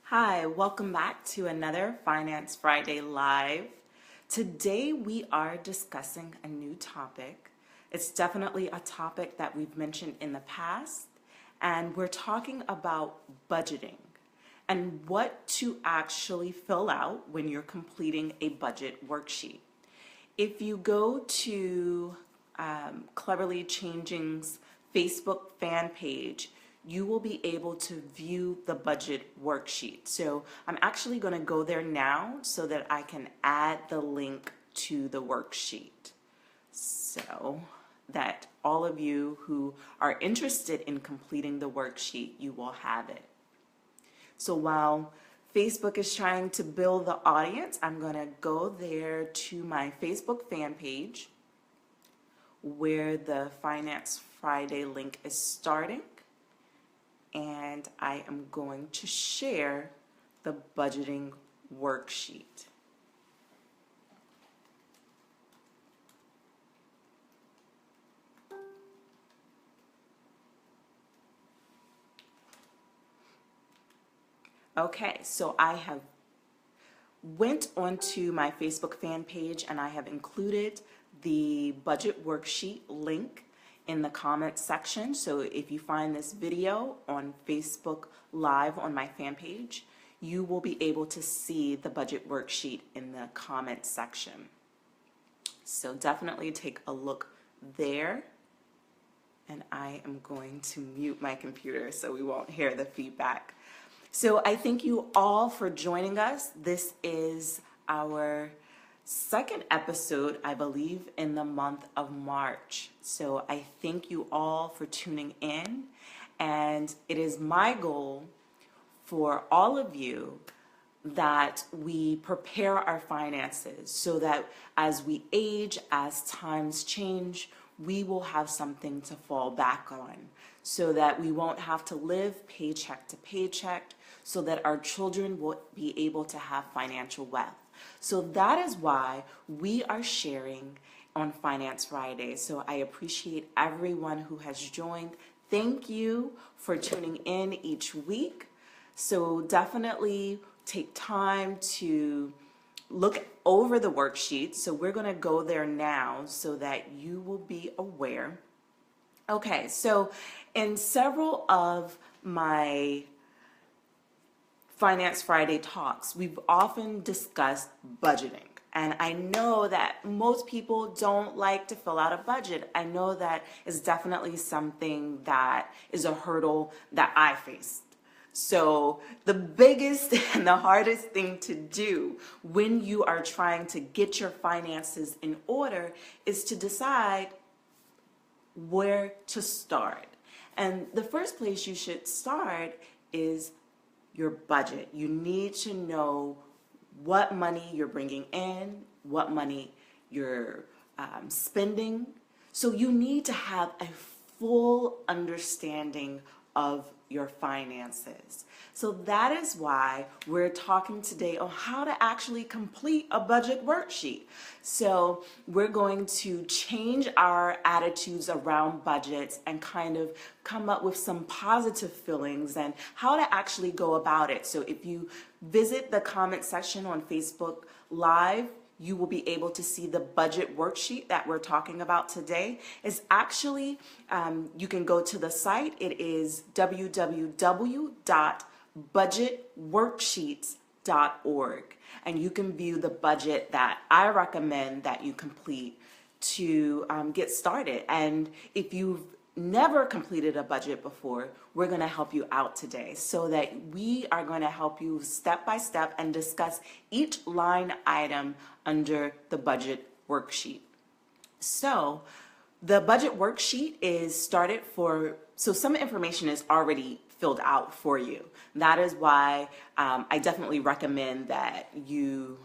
Hi, welcome back to another Finance Friday Live. Today we are discussing a new topic. It's definitely a topic that we've mentioned in the past, and we're talking about budgeting and what to actually fill out when you're completing a budget worksheet. If you go to CleverlyChanging's Facebook fan page, you will be able to view the budget worksheet. So I'm actually going to go there now so that I can add the link to the worksheet so that all of you who are interested in completing the worksheet, you will have it. So while Facebook is trying to build the audience, I'm going to go there to my Facebook fan page where the Finance Friday link is starting. And I am going to share the budgeting worksheet. Okay, so I have went onto my Facebook fan page and I have included the budget worksheet link in the comments section. So if you find this video on Facebook Live on my fan page, you will be able to see the budget worksheet in the comments section. So definitely take a look there. And I am going to mute my computer so we won't hear the feedback. So I thank you all for joining us. This is our second episode, I believe, in the month of March. So I thank you all for tuning in, and it is my goal for all of you that we prepare our finances so that as we age, as times change, we will have something to fall back on so that we won't have to live paycheck to paycheck, so that our children will be able to have financial wealth. So that is why we are sharing on Finance Friday. So I appreciate everyone who has joined. Thank you for tuning in each week. So definitely take time to look over the worksheet. So we're going to go there now so that you will be aware. Okay, so in several of my Finance Friday talks, we've often discussed budgeting. And I know that most people don't like to fill out a budget. I know that is definitely something that is a hurdle that I faced. So the biggest and the hardest thing to do when you are trying to get your finances in order is to decide where to start. And the first place you should start is your budget. You need to know what money you're bringing in, what money you're spending. So you need to have a full understanding of your finances. So that is why we're talking today on how to actually complete a budget worksheet. So we're going to change our attitudes around budgets and kind of come up with some positive feelings and how to actually go about it. So if you visit the comment section on Facebook Live, you will be able to see the budget worksheet that we're talking about today. Is actually, you can go to the site. It is www.budgetworksheets.org, and you can view the budget that I recommend that you complete to get started. And if you've never completed a budget before, we're going to help you out today so that we are going to help you step by step and discuss each line item under the budget worksheet. So the budget worksheet is started so some information is already filled out for you. That is why I definitely recommend that you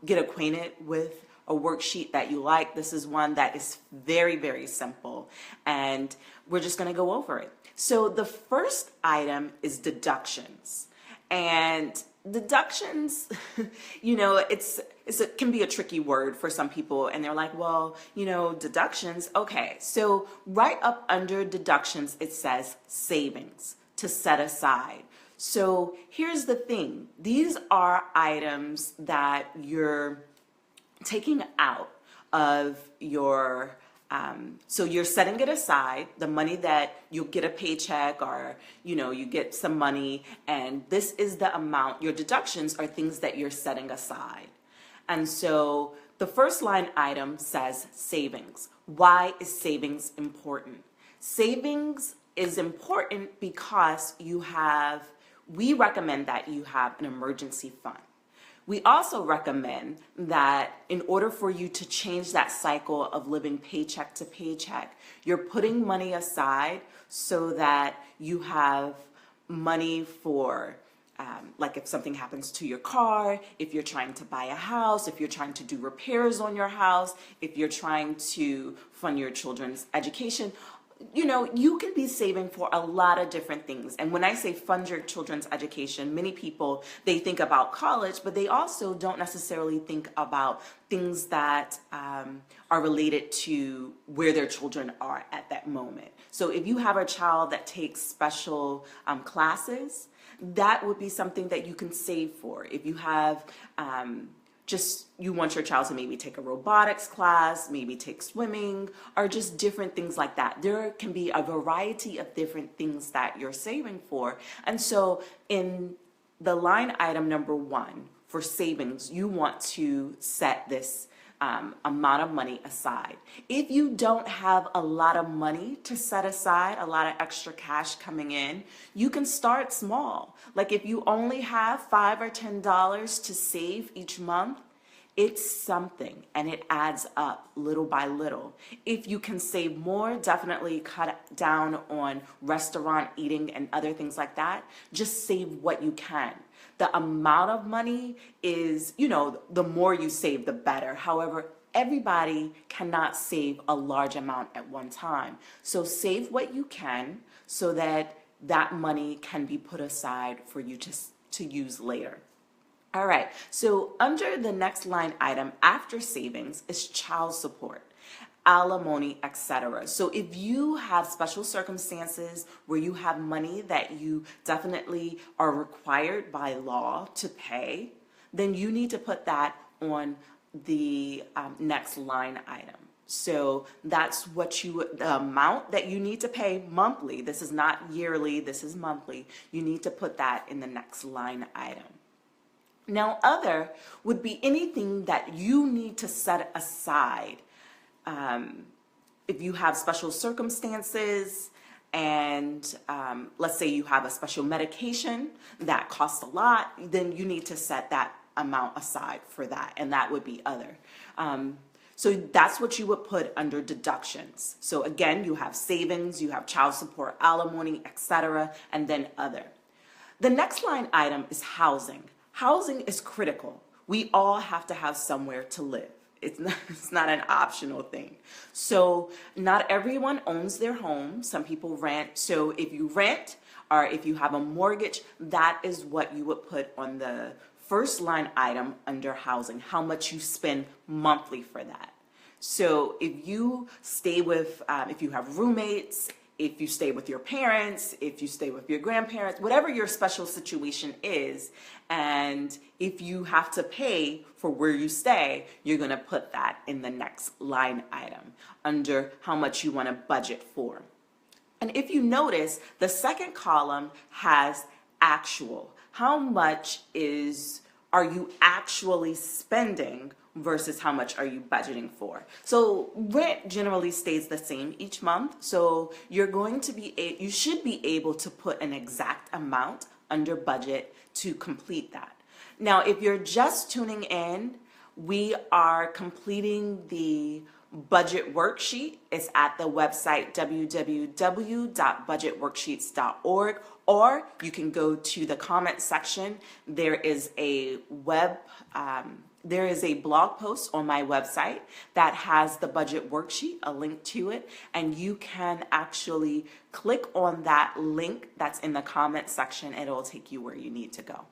get acquainted with a worksheet that you like. This is one that is very, very simple, and we're just going to go over it. So the first item is deductions. And deductions, it can be a tricky word for some people, and they're like, well, deductions. Okay, so right up under deductions, it says savings, to set aside. So here's the thing. These are items that you're taking out of your, so you're setting it aside, the money that you'll get a paycheck or, you get some money, and this is the amount. Your deductions are things that you're setting aside. And so the first line item says savings. Why is savings important? Savings is important because we recommend that you have an emergency fund. We also recommend that in order for you to change that cycle of living paycheck to paycheck, you're putting money aside so that you have money for like if something happens to your car, if you're trying to buy a house, if you're trying to do repairs on your house, if you're trying to fund your children's education. You can be saving for a lot of different things. And when I say fund your children's education, many people, they think about college, but they also don't necessarily think about things that are related to where their children are at that moment. So if you have a child that takes special classes, that would be something that you can save for. If you have you want your child to maybe take a robotics class, maybe take swimming, or just different things like that. There can be a variety of different things that you're saving for. And so in the line item number 1 for savings, you want to set this amount of money aside. If you don't have a lot of money to set aside, a lot of extra cash coming in, you can start small. Like if you only have $5 or $10 to save each month, it's something, and it adds up little by little. If you can save more, definitely cut down on restaurant eating and other things like that. Just save what you can. The amount of money is, the more you save, the better. However, everybody cannot save a large amount at one time. So save what you can so that that money can be put aside for you to use later. All right, so under the next line item after savings is child support, alimony, etc. So if you have special circumstances where you have money that you definitely are required by law to pay, then you need to put that on the next line item. So that's the amount that you need to pay monthly. This is not yearly, this is monthly. You need to put that in the next line item. Now, other would be anything that you need to set aside. If you have special circumstances and let's say you have a special medication that costs a lot, then you need to set that amount aside for that, and that would be other. So that's what you would put under deductions. So again, you have savings, you have child support, alimony, etc., and then other. The next line item is housing. Housing is critical. We all have to have somewhere to live. It's not an optional thing. So not everyone owns their home. Some people rent. So if you rent or if you have a mortgage, that is what you would put on the first line item under housing, how much you spend monthly for that. So if you stay with, if you have roommates, if you stay with your parents, if you stay with your grandparents, whatever your special situation is, and if you have to pay for where you stay, you're going to put that in the next line item under how much you want to budget for. And if you notice, the second column has actual. How much are you actually spending versus how much are you budgeting for? So rent generally stays the same each month. So you should be able to put an exact amount under budget to complete that. Now, if you're just tuning in, we are completing the budget worksheet. It's at the website www.budgetworksheets.org, or you can go to the comment section. There is a blog post on my website that has the budget worksheet, a link to it, and you can actually click on that link that's in the comment section and it'll take you where you need to go.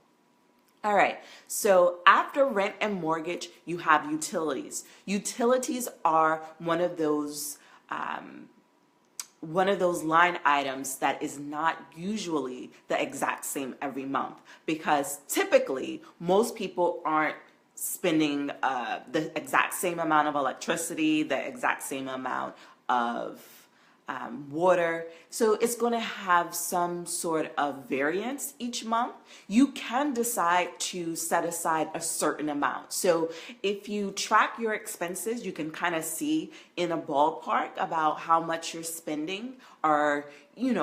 All right, so after rent and mortgage, you have utilities. Utilities are one of those one of those line items that is not usually the exact same every month, because typically most people aren't spending the exact same amount of electricity, the exact same amount of water. So it's going to have some sort of variance each month. You can decide to set aside a certain amount. So if you track your expenses, you can kind of see in a ballpark about how much you're spending, or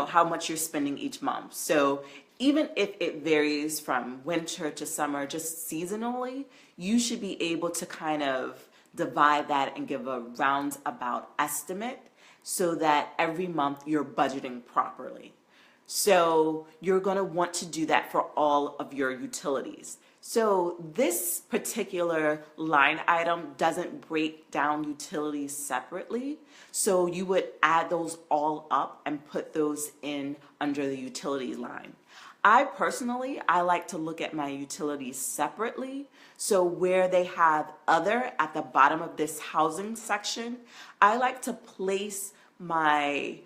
how much you're spending each month. So even if it varies from winter to summer, just seasonally, you should be able to kind of divide that and give a roundabout estimate, so that every month you're budgeting properly. So you're going to want to do that for all of your utilities. So this particular line item doesn't break down utilities separately. So you would add those all up and put those in under the utilities line. I like to look at my utilities separately. So where they have other at the bottom of this housing section, I like to place my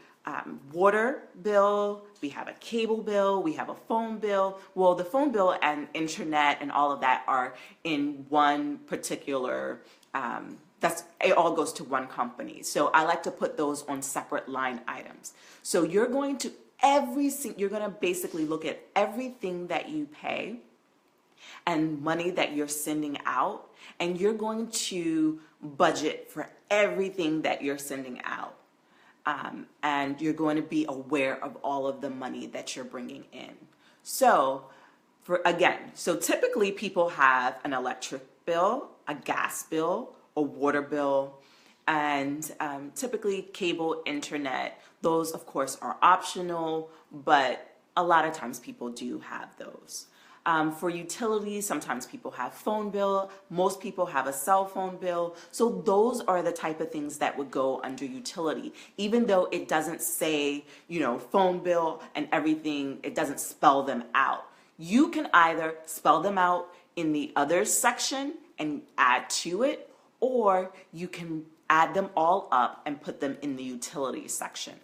water bill, we have a cable bill, we have a phone bill. Well, the phone bill and internet and all of that are in one particular, it all goes to one company. So I like to put those on separate line items. So you're going to basically look at everything that you pay and money that you're sending out, and you're going to budget for everything that you're sending out. And you're going to be aware of all of the money that you're bringing in. So typically people have an electric bill, a gas bill, a water bill, and typically cable, internet. Those, of course, are optional, but a lot of times people do have those. For utilities, sometimes people have phone bill. Most people have a cell phone bill. So those are the type of things that would go under utility. Even though it doesn't say, phone bill and everything, it doesn't spell them out. You can either spell them out in the others section and add to it, or you can add them all up and put them in the utilities section.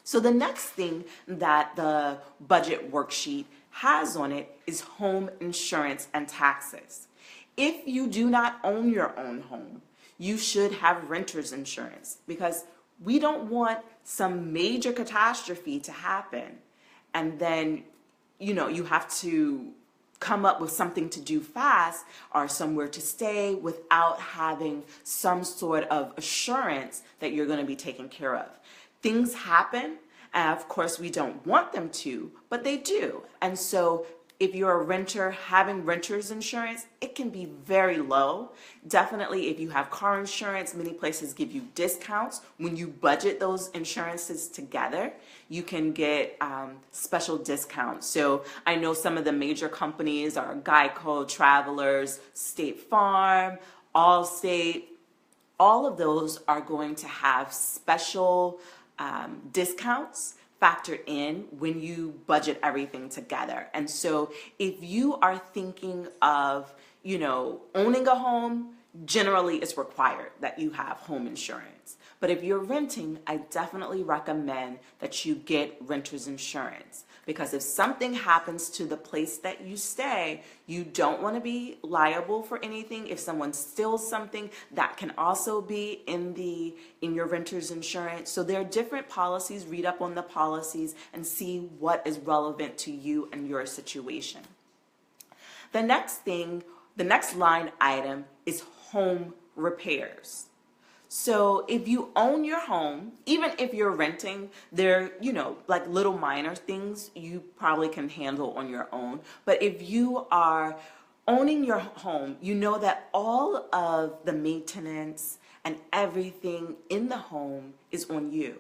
So the next thing that the budget worksheet has on it is home insurance and taxes. If you do not own your own home, you should have renter's insurance, because we don't want some major catastrophe to happen and then you have to come up with something to do fast or somewhere to stay without having some sort of assurance that you're going to be taken care of. Things happen, and of course we don't want them to, but they do. And so if you're a renter, having renter's insurance, it can be very low. Definitely if you have car insurance, many places give you discounts. When you budget those insurances together, you can get special discounts. So I know some of the major companies are Geico, Travelers, State Farm, Allstate. All of those are going to have special discounts factor in when you budget everything together. And so if you are thinking of, owning a home, generally it's required that you have home insurance. But if you're renting, I definitely recommend that you get renter's insurance, because if something happens to the place that you stay, you don't want to be liable for anything. If someone steals something, that can also be in your renter's insurance. So there are different policies. Read up on the policies and see what is relevant to you and your situation. The next line item is home repairs. So if you own your home, even if you're renting, they're, like little minor things you probably can handle on your own. But if you are owning your home, you know that all of the maintenance and everything in the home is on you.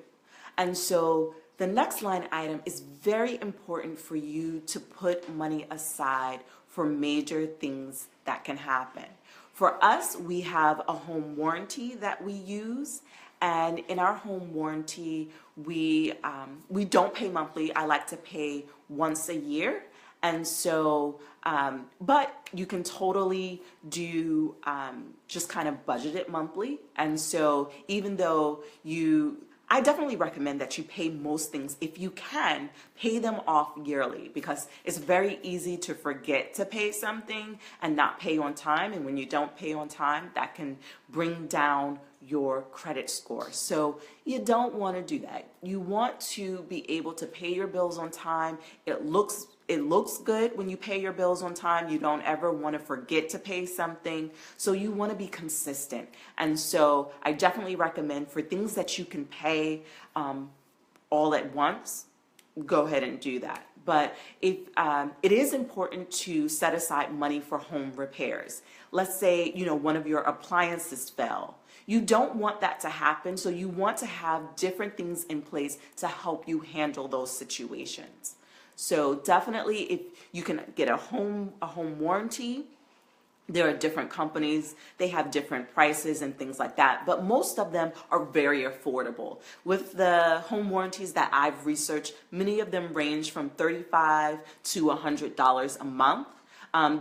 And so the next line item is very important for you to put money aside for major things that can happen. For us, we have a home warranty that we use, and in our home warranty, we don't pay monthly. I like to pay once a year, and so, but you can totally do just kind of budget it monthly. And so, even though I definitely recommend that you pay most things, if you can, pay them off yearly, because it's very easy to forget to pay something and not pay on time. And when you don't pay on time, that can bring down your credit score. So you don't want to do that. You want to be able to pay your bills on time. It looks good when you pay your bills on time. You don't ever want to forget to pay something. So you want to be consistent. And so I definitely recommend, for things that you can pay all at once, go ahead and do that. But if it is important to set aside money for home repairs. Let's say, one of your appliances fell. You don't want that to happen, so you want to have different things in place to help you handle those situations. So definitely, if you can get a home warranty, there are different companies, they have different prices and things like that, but most of them are very affordable. With the home warranties that I've researched, many of them range from $35 to $100 a month.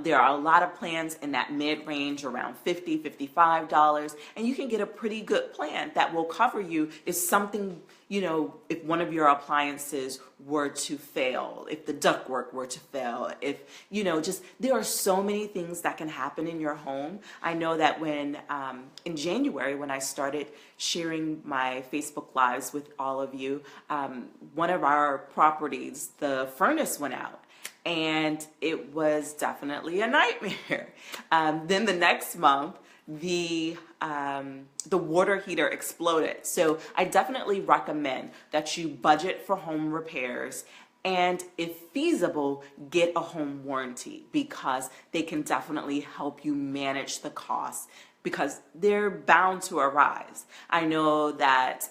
There are a lot of plans in that mid-range, around $50, $55, and you can get a pretty good plan that will cover you if something, if one of your appliances were to fail, if the ductwork were to fail, if, there are so many things that can happen in your home. I know that when, in January, when I started sharing my Facebook Lives with all of you, one of our properties, the furnace went out. And it was definitely a nightmare. Then the next month, the water heater exploded. So I definitely recommend that you budget for home repairs, and if feasible, get a home warranty, because they can definitely help you manage the costs, because they're bound to arise. I know that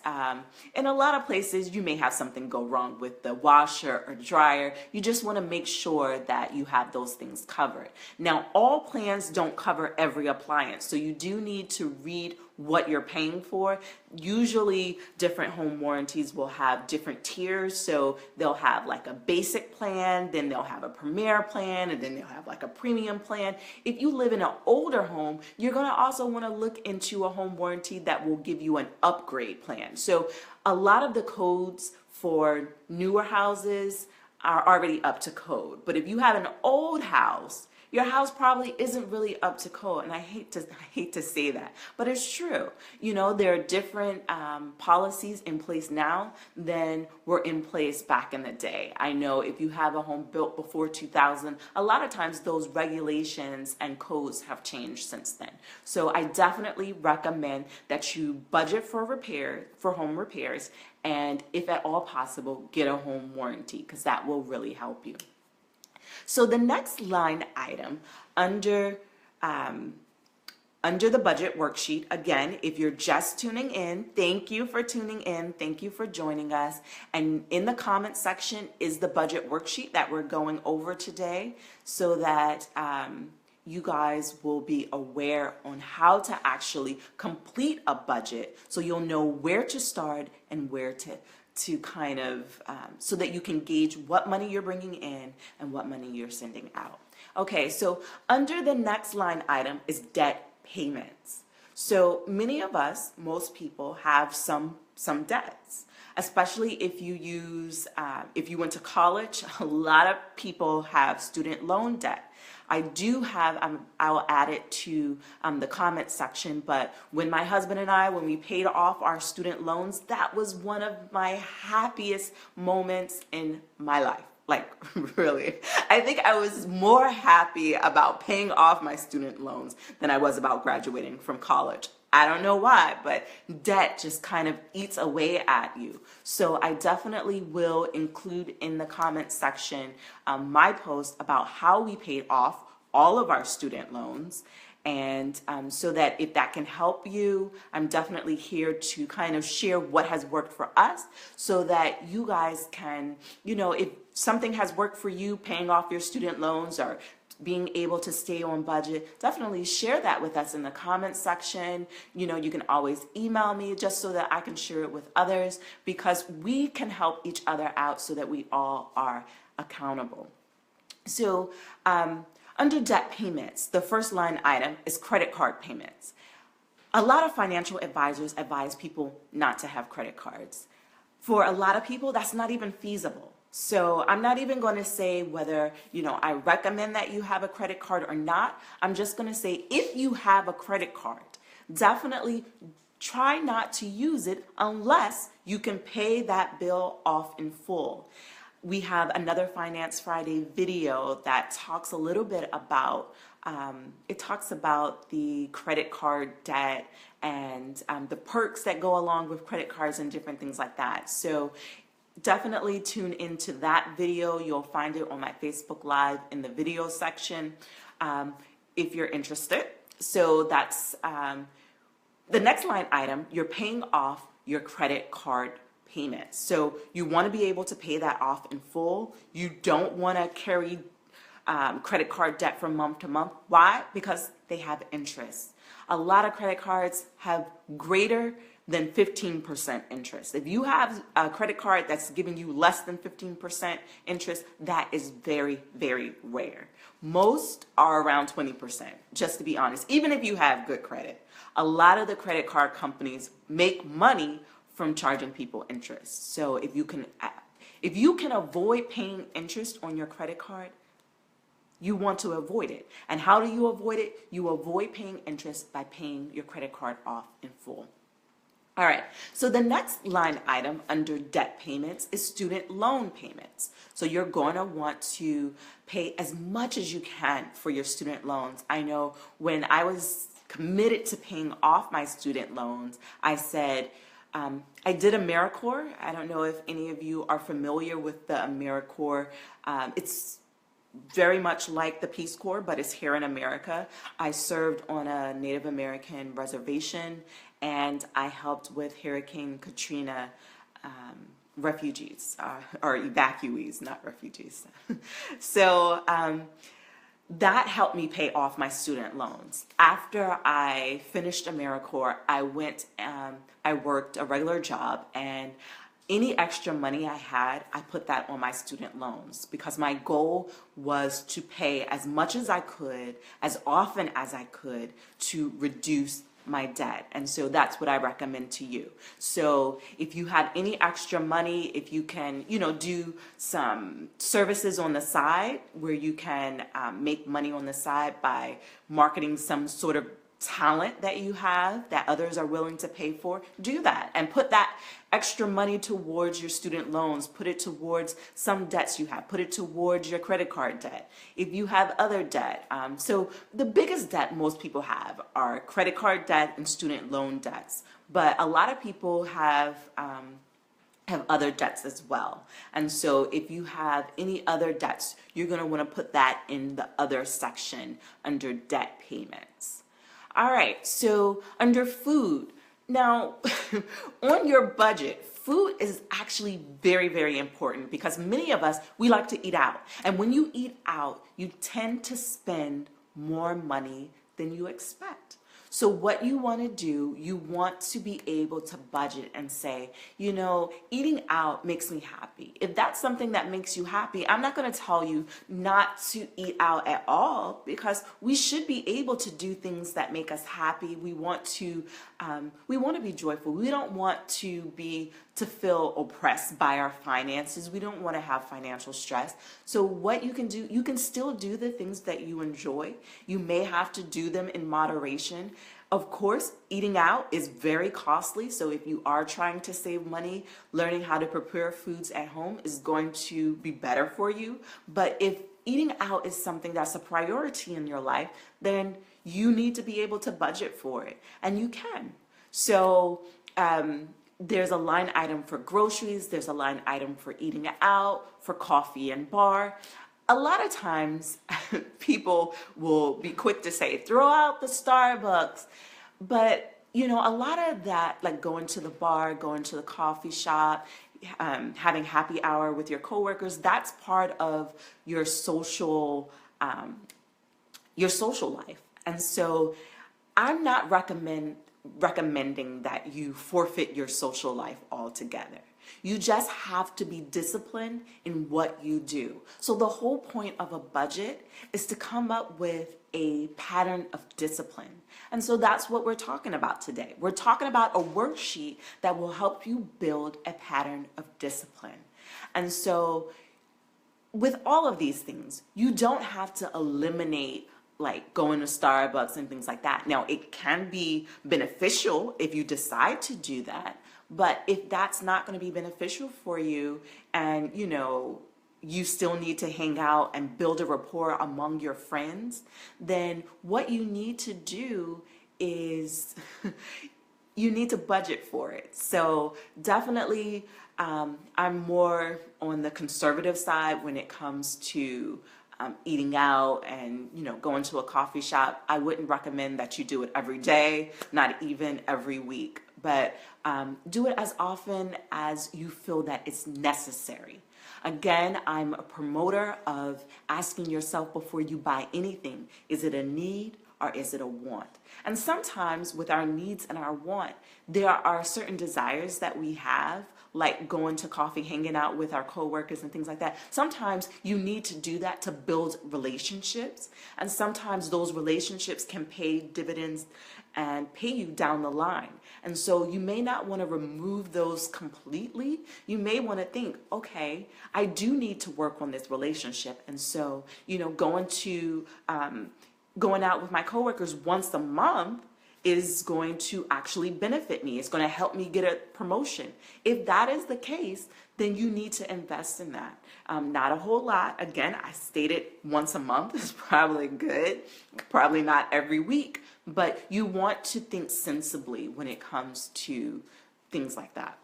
in a lot of places you may have something go wrong with the washer or dryer. You just want to make sure that you have those things covered. Now, all plans don't cover every appliance, so you do need to read what you're paying for. Usually different home warranties will have different tiers, so they'll have like a basic plan, then they'll have a premier plan, and then they'll have like a premium plan. If you live in an older home, you're going to also want to look into a home warranty that will give you an upgrade plan. So a lot of the codes for newer houses are already up to code, but if you have an old house, your house probably isn't really up to code, and I hate to say that, but it's true. There are different policies in place now than were in place back in the day. I know if you have a home built before 2000, a lot of times those regulations and codes have changed since then. So I definitely recommend that you budget for home repairs, and if at all possible, get a home warranty, because that will really help you. So the next line item under the budget worksheet, again, if you're just tuning in, thank you for tuning in. Thank you for joining us. And in the comment section is the budget worksheet that we're going over today, so that you guys will be aware on how to actually complete a budget, so you'll know where to start and where to kind of, so that you can gauge what money you're bringing in and what money you're sending out. Okay, so under the next line item is debt payments. So many of us, most people, have some debts, especially if if you went to college. A lot of people have student loan debt. I do have, I'll add it to the comment section, but when my husband and I, when we paid off our student loans, that was one of my happiest moments in my life. Like, really. I think I was more happy about paying off my student loans than I was about graduating from college. I don't know why, but debt just kind of eats away at you. So I definitely will include in the comment section my post about how we paid off all of our student loans. And so that if that can help you, I'm definitely here to kind of share what has worked for us, so that you guys can, if something has worked for you, paying off your student loans or being able to stay on budget, definitely share that with us in the comment section. You can always email me just so that I can share it with others, because we can help each other out so that we all are accountable. So under debt payments, the first line item is credit card payments. A lot of financial advisors advise people not to have credit cards. For a lot of people, that's not even feasible. So I'm not even going to say whether, I recommend that you have a credit card or not. I'm just going to say if you have a credit card, definitely try not to use it unless you can pay that bill off in full. We have another Finance Friday video that talks a little bit about, it talks about the credit card debt and the perks that go along with credit cards and different things like that. So definitely tune into that video. You'll find it on my Facebook Live in the video section if you're interested. So that's the next line item. You're paying off your credit card payments. So you want to be able to pay that off in full. You don't want to carry credit card debt from month to month. Why? Because they have interest. A lot of credit cards have greater than 15% interest. If you have a credit card that's giving you less than 15% interest, that is very, very rare. Most are around 20%, just to be honest, even if you have good credit. A lot of the credit card companies make money from charging people interest. So if you can avoid paying interest on your credit card, you want to avoid it. And how do you avoid it? You avoid paying interest by paying your credit card off in full. All right, so the next line item under debt payments is student loan payments. So you're going to want to pay as much as you can for your student loans. I know when I was committed to paying off my student loans, I said, I did AmeriCorps. I don't know if any of you are familiar with the AmeriCorps. It's very much like the Peace Corps, but it's here in America. I served on a Native American reservation, and I helped with Hurricane Katrina refugees, or evacuees, not refugees. So that helped me pay off my student loans. After I finished AmeriCorps, I worked a regular job, and any extra money I had, I put that on my student loans because my goal was to pay as much as I could, as often as I could, to reduce my debt. And so that's what I recommend to you. So if you have any extra money, if you can, do some services on the side where you can make money on the side by marketing some sort of talent that you have that others are willing to pay for, do that and put that extra money towards your student loans, put it towards some debts you have, put it towards your credit card debt. If you have other debt, so the biggest debt most people have are credit card debt and student loan debts, but a lot of people have other debts as well. And so if you have any other debts, you're going to want to put that in the other section under debt payments. All right, so under food, now on your budget, food is actually very, very important because many of us, we like to eat out. And when you eat out, you tend to spend more money than you expect. So what you want to do, you want to be able to budget and say, eating out makes me happy. If that's something that makes you happy, I'm not going to tell you not to eat out at all because we should be able to do things that make us happy. We want to be joyful. We don't want to feel oppressed by our finances. We don't want to have financial stress. So what you can do, you can still do the things that you enjoy. You may have to do them in moderation. Of course, eating out is very costly. So if you are trying to save money, learning how to prepare foods at home is going to be better for you. But if eating out is something that's a priority in your life, then you need to be able to budget for it. And you can. So, there's a line item for groceries, there's a line item for eating out, for coffee and bar. A lot of times people will be quick to say, throw out the Starbucks. But, a lot of that, like going to the bar, going to the coffee shop, having happy hour with your coworkers, that's part of your social life. And so I'm not recommending that you forfeit your social life altogether. You just have to be disciplined in what you do. So the whole point of a budget is to come up with a pattern of discipline. And so that's what we're talking about today. We're talking about a worksheet that will help you build a pattern of discipline. And so with all of these things, you don't have to eliminate like going to Starbucks and things like that. Now, it can be beneficial if you decide to do that, but if that's not going to be beneficial for you and, you still need to hang out and build a rapport among your friends, then what you need to do is you need to budget for it. So definitely, I'm more on the conservative side when it comes to eating out and going to a coffee shop. I wouldn't recommend that you do it every day, not even every week, but do it as often as you feel that it's necessary. Again, I'm a promoter of asking yourself before you buy anything, is it a need or is it a want? And sometimes with our needs and our want, there are certain desires that we have, like going to coffee, hanging out with our coworkers and things like that. Sometimes you need to do that to build relationships. And sometimes those relationships can pay dividends and pay you down the line. And so you may not want to remove those completely. You may want to think, okay, I do need to work on this relationship. And so, going out with my coworkers once a month is going to actually benefit me. It's going to help me get a promotion. If that is the case, then you need to invest in that. Not a whole lot. Again, I stated once a month is probably good. Probably not every week, but you want to think sensibly when it comes to things like that.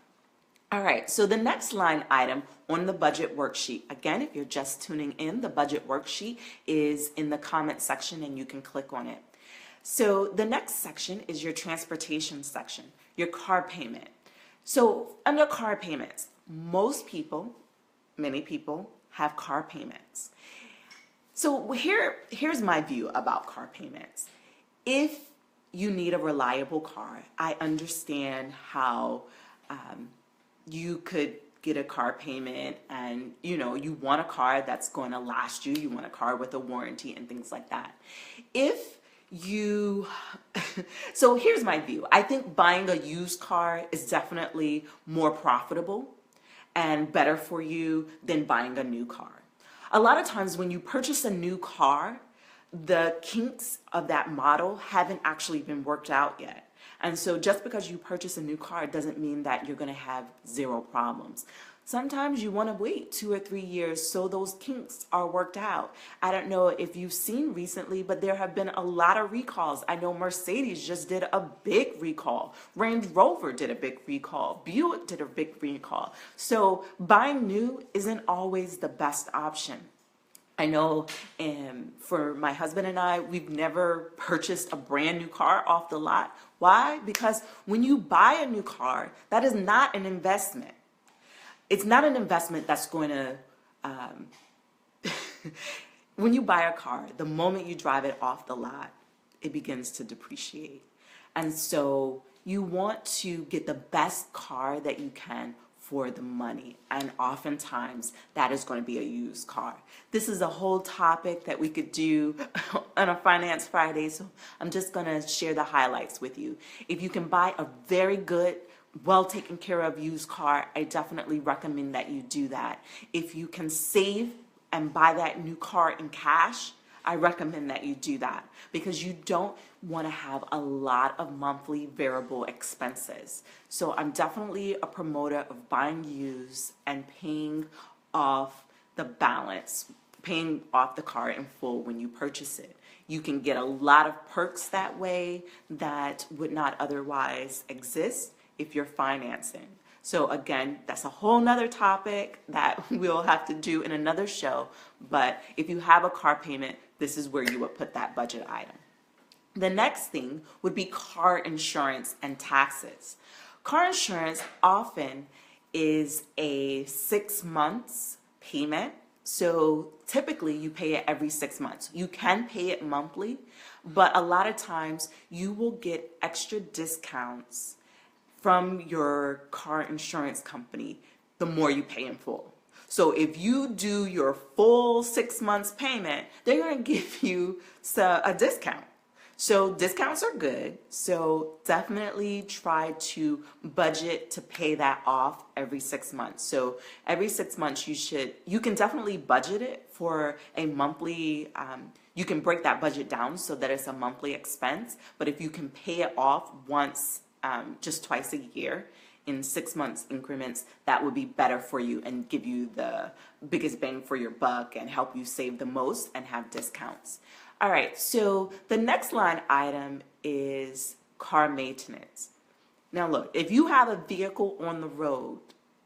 All right, so the next line item on the budget worksheet, again, if you're just tuning in, the budget worksheet is in the comment section and you can click on it. So the next section is your transportation section, your car payment. So under car payments, many people have car payments. So here's my view about car payments. If you need a reliable car, I understand how you could get a car payment and you want a car that's going to last you want a car with a warranty and things like that. So here's my view. I think buying a used car is definitely more profitable and better for you than buying a new car. A lot of times when you purchase a new car, the kinks of that model haven't actually been worked out yet. And so just because you purchase a new car doesn't mean that you're going to have zero problems. Sometimes you want to wait 2 or 3 years so those kinks are worked out. I don't know if you've seen recently, but there have been a lot of recalls. I know Mercedes just did a big recall. Range Rover did a big recall. Buick did a big recall. So buying new isn't always the best option. I know for my husband and I, we've never purchased a brand new car off the lot. Why? Because when you buy a new car, that is not an investment. It's not an investment that's going to, when you buy a car, the moment you drive it off the lot, it begins to depreciate. And so you want to get the best car that you can for the money. And oftentimes that is going to be a used car. This is a whole topic that we could do on a Finance Friday. So I'm just going to share the highlights with you. If you can buy a very good, well taken care of used car, I definitely recommend that you do that. If you can save and buy that new car in cash, I recommend that you do that because you don't want to have a lot of monthly variable expenses. So I'm definitely a promoter of buying used and paying off the balance, paying off the car in full when you purchase it. You can get a lot of perks that way that would not otherwise exist if you're financing. So again, that's a whole nother topic that we'll have to do in another show. But if you have a car payment, this is where you would put that budget item. The next thing would be car insurance and taxes. Car insurance often is a 6 months payment. So typically you pay it every 6 months. You can pay it monthly, but a lot of times you will get extra discounts from your car insurance company the more you pay in full. So if you do your full 6 months payment, they're going to give you a discount. So discounts are good. So definitely try to budget to pay that off every 6 months. So every 6 months you can definitely budget it for a monthly, you can break that budget down so that it's a monthly expense. But if you can pay it off once, just twice a year in 6 months increments, that would be better for you and give you the biggest bang for your buck and help you save the most and have discounts. All right, so the next line item is car maintenance. Now look, if you have a vehicle on the road,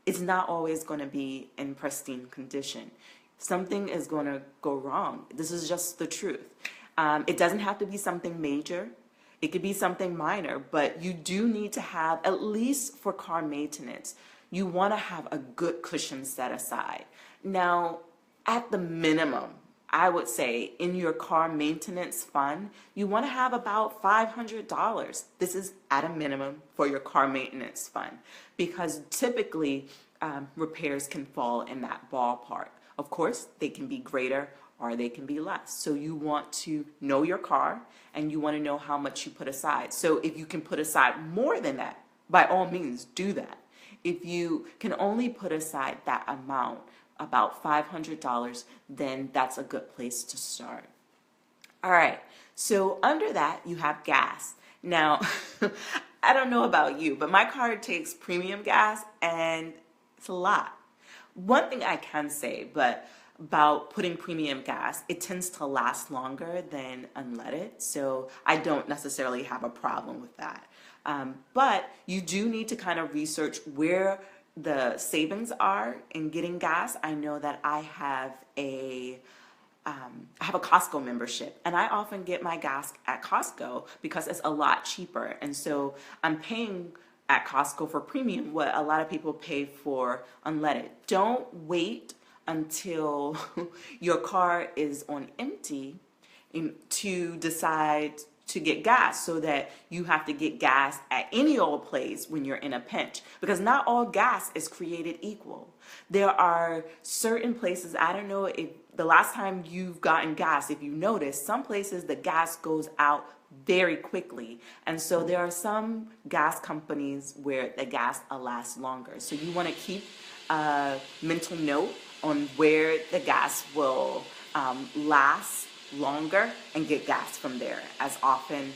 it's not always going to be in pristine condition. Something is going to go wrong. This is just the truth. It doesn't have to be something major. It could be something minor, but you do need to have, at least for car maintenance, you want to have a good cushion set aside. Now, at the minimum, I would say in your car maintenance fund, you want to have about $500. This is at a minimum for your car maintenance fund, because typically repairs can fall in that ballpark. Of course, they can be greater or they can be less. So you want to know your car and you want to know how much you put aside. So if you can put aside more than that, by all means do that. If you can only put aside that amount, about $500, then that's a good place to start. All right, so under that you have gas. Now, I don't know about you, but my car takes premium gas and it's a lot. One thing I can say, but about putting premium gas, it tends to last longer than unleaded, so I don't necessarily have a problem with that. But you do need to kind of research where the savings are in getting gas. I know that I have a Costco membership, and I often get my gas at Costco because it's a lot cheaper, and so I'm paying at Costco for premium what a lot of people pay for unleaded. Don't wait until your car is on empty to decide to get gas, so that you have to get gas at any old place when you're in a pinch, because not all gas is created equal. There are certain places, I don't know if the last time you've gotten gas, if you notice, some places the gas goes out very quickly, and so there are some gas companies where the gas lasts longer. So you want to keep a mental note on where the gas will last longer and get gas from there as often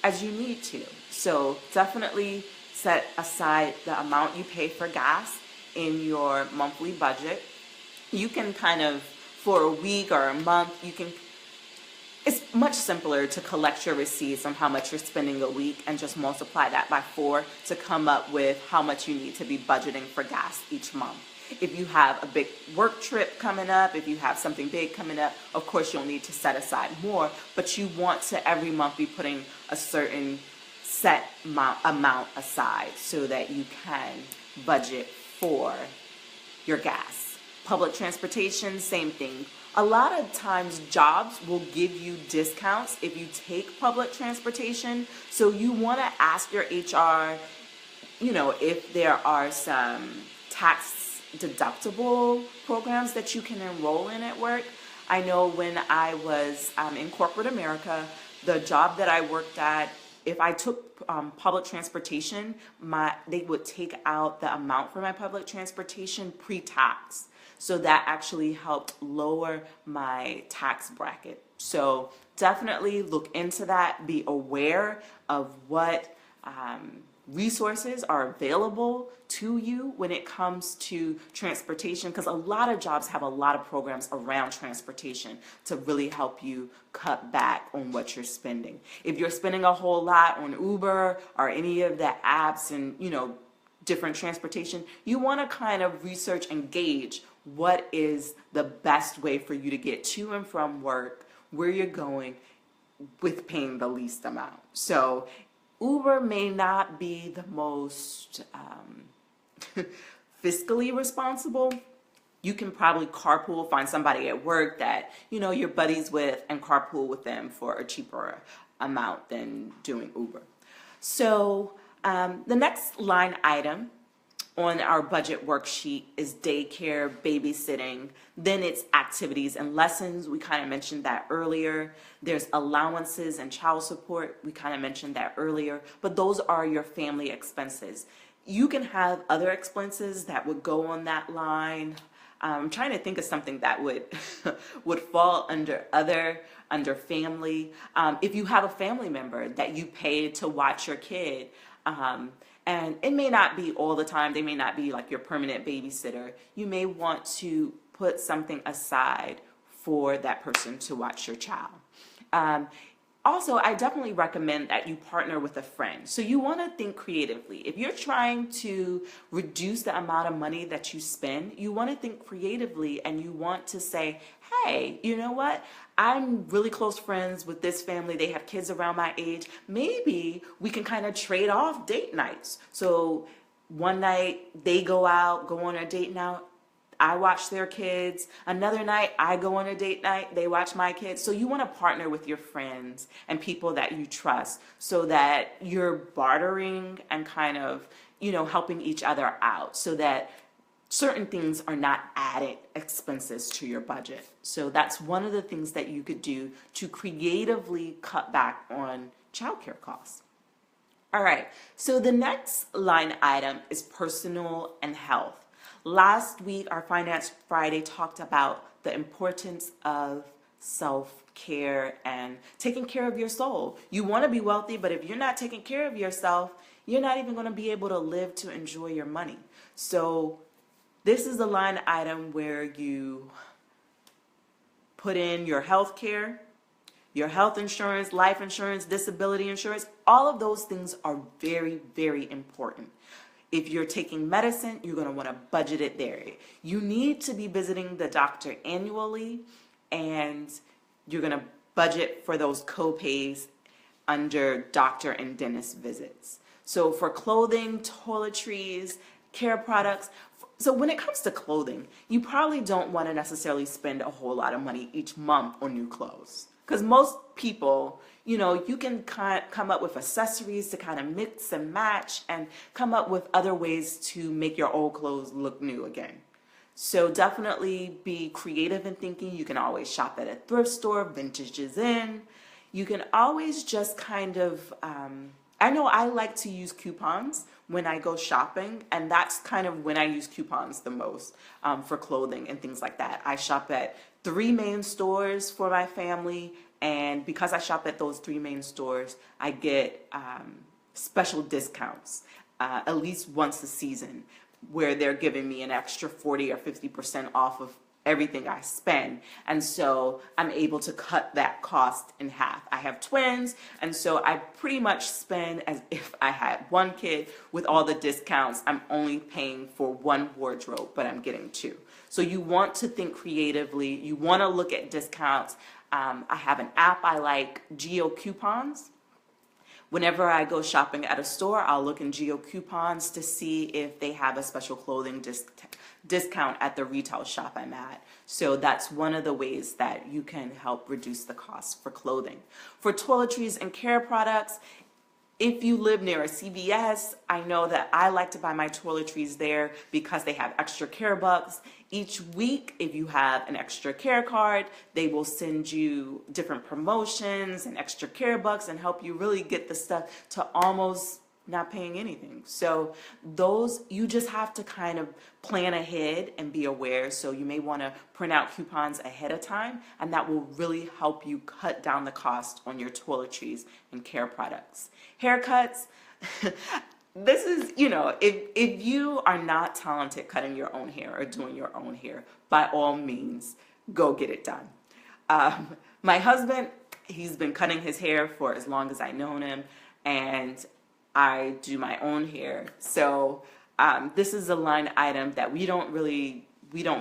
as you need to. So definitely set aside the amount you pay for gas in your monthly budget. You can kind of, for a week or a month, it's much simpler to collect your receipts on how much you're spending a week and just multiply that by 4 to come up with how much you need to be budgeting for gas each month. If you have a big work trip coming up, if you have something big coming up, of course you'll need to set aside more, but you want to every month be putting a certain set amount aside so that you can budget for your gas. Public transportation, same thing. A lot of times jobs will give you discounts if you take public transportation, so you want to ask your HR, if there are some tax deductible programs that you can enroll in at work. I know when I was in corporate America, the job that I worked at, if I took public transportation, they would take out the amount for my public transportation pre-tax. So that actually helped lower my tax bracket. So definitely look into that. Be aware of what resources are available to you when it comes to transportation, because a lot of jobs have a lot of programs around transportation to really help you cut back on what you're spending. If you're spending a whole lot on Uber or any of the apps and different transportation, you want to kind of research and gauge what is the best way for you to get to and from work, where you're going, with paying the least amount. So Uber may not be the most fiscally responsible. You can probably carpool, find somebody at work that you're buddies with, and carpool with them for a cheaper amount than doing Uber. So the next line item on our budget worksheet is daycare, babysitting, then it's activities and lessons. We kind of mentioned that earlier. There's allowances and child support. We kind of mentioned that earlier, but those are your family expenses. You can have other expenses that would go on that line. I'm trying to think of something that would would fall under other, under family. If you have a family member that you pay to watch your kid, and it may not be all the time, they may not be like your permanent babysitter, you may want to put something aside for that person to watch your child. Also, I definitely recommend that you partner with a friend. So you want to think creatively. If you're trying to reduce the amount of money that you spend, you want to think creatively and you want to say, hey, you know what? I'm really close friends with this family. They have kids around my age. Maybe we can kind of trade off date nights. So one night they go out, go on a date night. I watch their kids. Another night, I go on a date night. They watch my kids. So you want to partner with your friends and people that you trust so that you're bartering and kind of, helping each other out so that certain things are not added expenses to your budget. So that's one of the things that you could do to creatively cut back on childcare costs. All right. So the next line item is personal and health. Last week, our Finance Friday talked about the importance of self-care and taking care of your soul. You want to be wealthy, but if you're not taking care of yourself, you're not even going to be able to live to enjoy your money. So this is the line item where you put in your health care, your health insurance, life insurance, disability insurance. All of those things are very, very important. If you're taking medicine, you're going to want to budget it there. You need to be visiting the doctor annually, and you're going to budget for those co-pays under doctor and dentist visits. So for clothing, toiletries, care products, so when it comes to clothing, you probably don't want to necessarily spend a whole lot of money each month on new clothes. Because most people, you can come up with accessories to kind of mix and match and come up with other ways to make your old clothes look new again. So definitely be creative in thinking. You can always shop at a thrift store, vintage is in. You can always just kind of, I know I like to use coupons when I go shopping, and that's kind of when I use coupons the most for clothing and things like that. I shop at 3 main stores for my family, and because I shop at those 3 main stores, I get special discounts at least once a season where they're giving me an extra 40 or 50% off of everything I spend. And so I'm able to cut that cost in half. I have twins, and so I pretty much spend as if I had one kid. With all the discounts, I'm only paying for 1 wardrobe, but I'm getting 2. So you want to think creatively. You want to look at discounts. I have an app I like, Geo Coupons. Whenever I go shopping at a store, I'll look in Geo Coupons to see if they have a special clothing discount at the retail shop I'm at. So that's one of the ways that you can help reduce the cost for clothing. For toiletries and care products, if you live near a CVS, I know that I like to buy my toiletries there because they have extra care bucks. Each week, if you have an extra care card, they will send you different promotions and extra care bucks and help you really get the stuff to almost not paying anything. So those, you just have to kind of plan ahead and be aware. So you may want to print out coupons ahead of time, and that will really help you cut down the cost on your toiletries and care products. Haircuts, this is, if you are not talented cutting your own hair or doing your own hair, by all means, go get it done. My husband, he's been cutting his hair for as long as I've known him, and I do my own hair. So this is a line item that we don't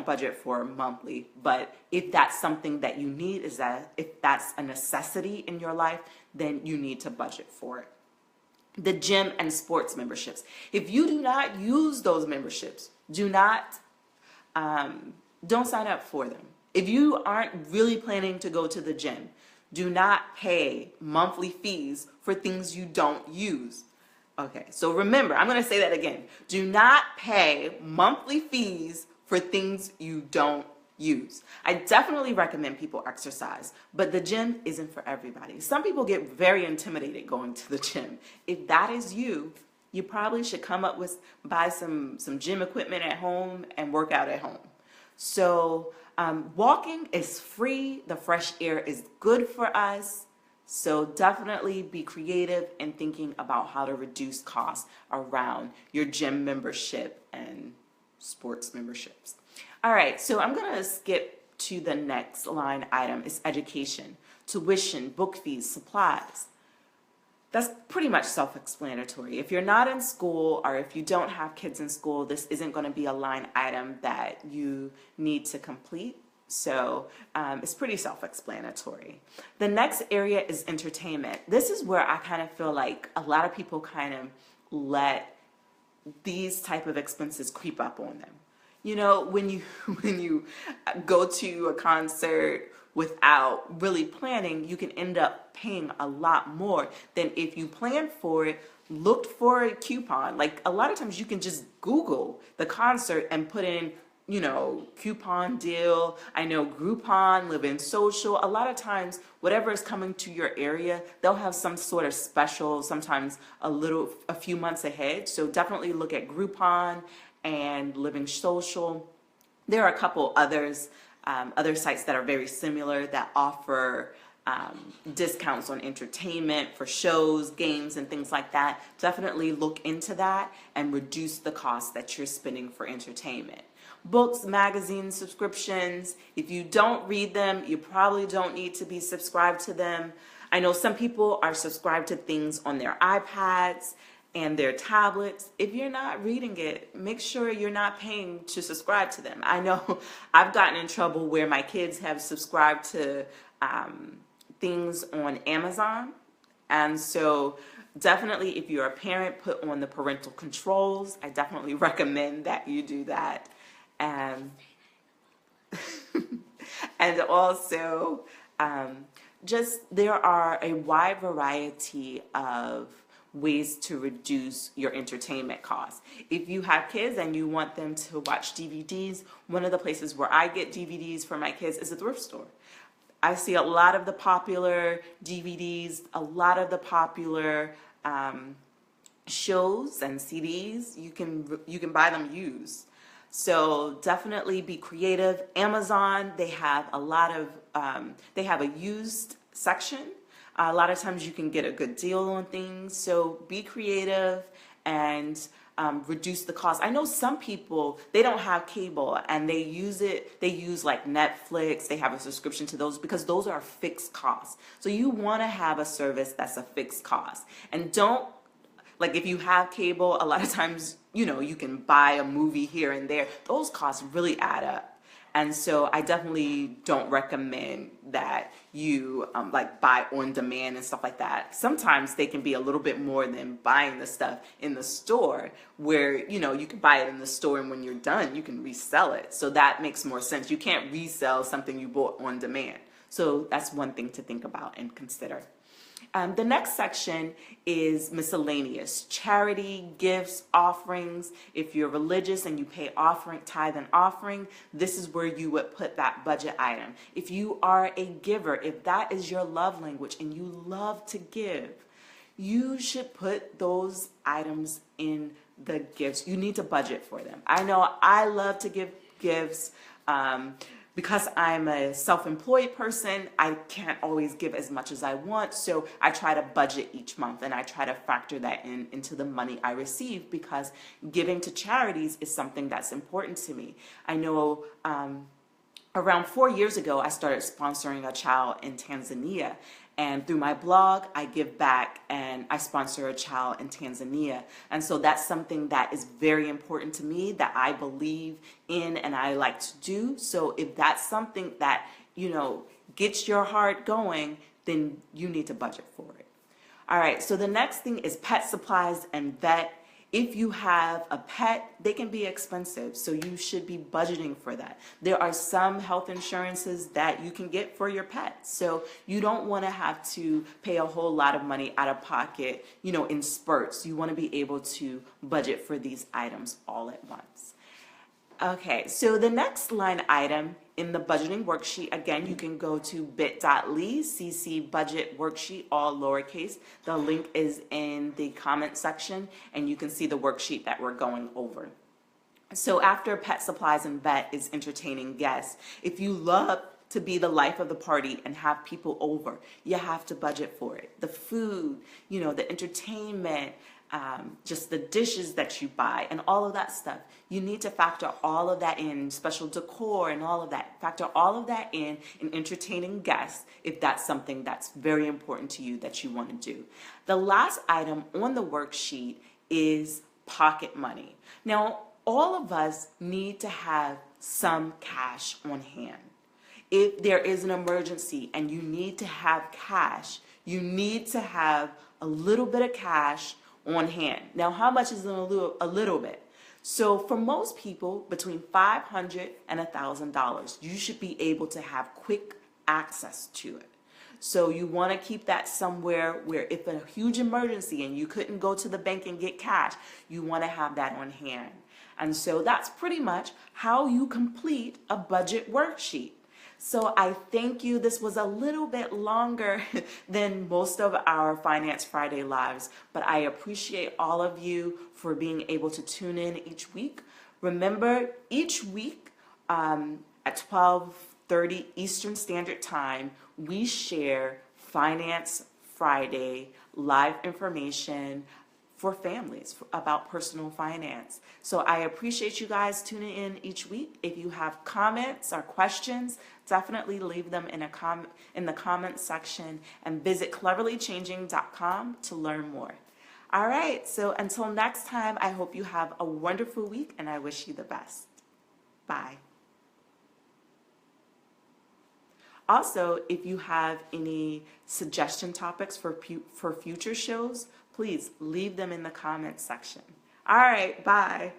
budget for monthly, but if that's something that you need, if that's a necessity in your life, then you need to budget for it. The gym and sports memberships. If you do not use those memberships, don't sign up for them. If you aren't really planning to go to the gym, do not pay monthly fees for things you don't use. Okay, so remember, I'm going to say that again. Do not pay monthly fees for things you don't use. I definitely recommend people exercise, but the gym isn't for everybody. Some people get very intimidated going to the gym. If that is you, you probably should come up with, buy some gym equipment at home and work out at home. So walking is free. The fresh air is good for us. So definitely be creative in thinking about how to reduce costs around your gym membership and sports memberships. All right, so I'm going to skip to the next line item. Is education, tuition, book fees, supplies. That's pretty much self-explanatory. If you're not in school or if you don't have kids in school, this isn't going to be a line item that you need to complete. So it's pretty self-explanatory. The next area is entertainment. This is where I kind of feel like a lot of people kind of let these type of expenses creep up on them. You know, when you go to a concert without really planning, you can end up paying a lot more than if you plan for it, looked for a coupon. Like a lot of times you can just Google the concert and put in, you know, coupon deal. I know Groupon, Live in Social. A lot of times, whatever is coming to your area, they'll have some sort of special, sometimes a few months ahead. So definitely look at Groupon and Live in Social. There are a couple others, other sites that are very similar that offer discounts on entertainment for shows, games, and things like that. Definitely look into that and reduce the cost that you're spending for entertainment. Books, magazines, subscriptions, if you don't read them, you probably don't need to be subscribed to them. I know some people are subscribed to things on their iPads and their tablets. If you're not reading it, make sure you're not paying to subscribe to them. I know I've gotten in trouble where my kids have subscribed to things on Amazon. And so definitely if you're a parent, put on the parental controls. I definitely recommend that you do that. And also just there are a wide variety of ways to reduce your entertainment costs. If you have kids and you want them to watch DVDs, one of the places where I get DVDs for my kids is a thrift store. I see a lot of the popular DVDs, a lot of the popular shows and CDs. You can buy them used. So definitely be creative. Amazon, they have a lot of, they have a used section. A lot of times you can get a good deal on things. So be creative and reduce the cost. I know some people, they don't have cable and they use like Netflix, they have a subscription to those because those are fixed costs. So you want to have a service that's a fixed cost. And don't, like if you have cable, a lot of times, you know, you can buy a movie here and there. Those costs really add up. And so I definitely don't recommend that you like buy on demand and stuff like that. Sometimes they can be a little bit more than buying the stuff in the store where, you know, you can buy it in the store and when you're done, you can resell it. So that makes more sense. You can't resell something you bought on demand. So that's one thing to think about and consider. The next section is miscellaneous, charity, gifts, offerings. If you're religious and you pay offering, tithe and offering, this is where you would put that budget item. If you are a giver, if that is your love language and you love to give, you should put those items in the gifts. You need to budget for them. I know I love to give gifts. Because I'm a self-employed person, I can't always give as much as I want, so I try to budget each month and I try to factor that into the money I receive because giving to charities is something that's important to me. I know around 4 years ago, I started sponsoring a child in Tanzania. And through my blog, I give back and I sponsor a child in Tanzania. And so that's something that is very important to me that I believe in and I like to do. So if that's something that, you know, gets your heart going, then you need to budget for it. All right, so the next thing is pet supplies and vet. If you have a pet, they can be expensive, so you should be budgeting for that. There are some health insurances that you can get for your pet, so you don't want to have to pay a whole lot of money out of pocket, in spurts. You want to be able to budget for these items all at once. Okay, so the next line item in the budgeting worksheet, again, you can go to bit.ly/cc budget worksheet, all lowercase. The link is in the comment section, and you can see the worksheet that we're going over. So after pet supplies and vet is entertaining guests, if you love to be the life of the party and have people over, you have to budget for it. The food, the entertainment, just the dishes that you buy and all of that stuff. You need to factor all of that in, special decor and all of that. Factor all of that in entertaining guests if that's something that's very important to you that you want to do. The last item on the worksheet is pocket money. Now, all of us need to have some cash on hand. If there is an emergency and you need to have cash, you need to have a little bit of cash on hand. Now, how much is a little bit? So for most people, between $500 and $1,000, you should be able to have quick access to it. So you want to keep that somewhere where if a huge emergency and you couldn't go to the bank and get cash, you want to have that on hand. And so that's pretty much how you complete a budget worksheet. So I thank you. This was a little bit longer than most of our Finance Friday lives, but I appreciate all of you for being able to tune in each week. Remember, each week at 12:30 Eastern Standard Time, we share Finance Friday live information for families about personal finance. So I appreciate you guys tuning in each week. If you have comments or questions, definitely leave them in the comment section and visit CleverlyChanging.com to learn more. All right, so until next time, I hope you have a wonderful week and I wish you the best. Bye. Also, if you have any suggestion topics for future shows, please leave them in the comments section. All right, bye.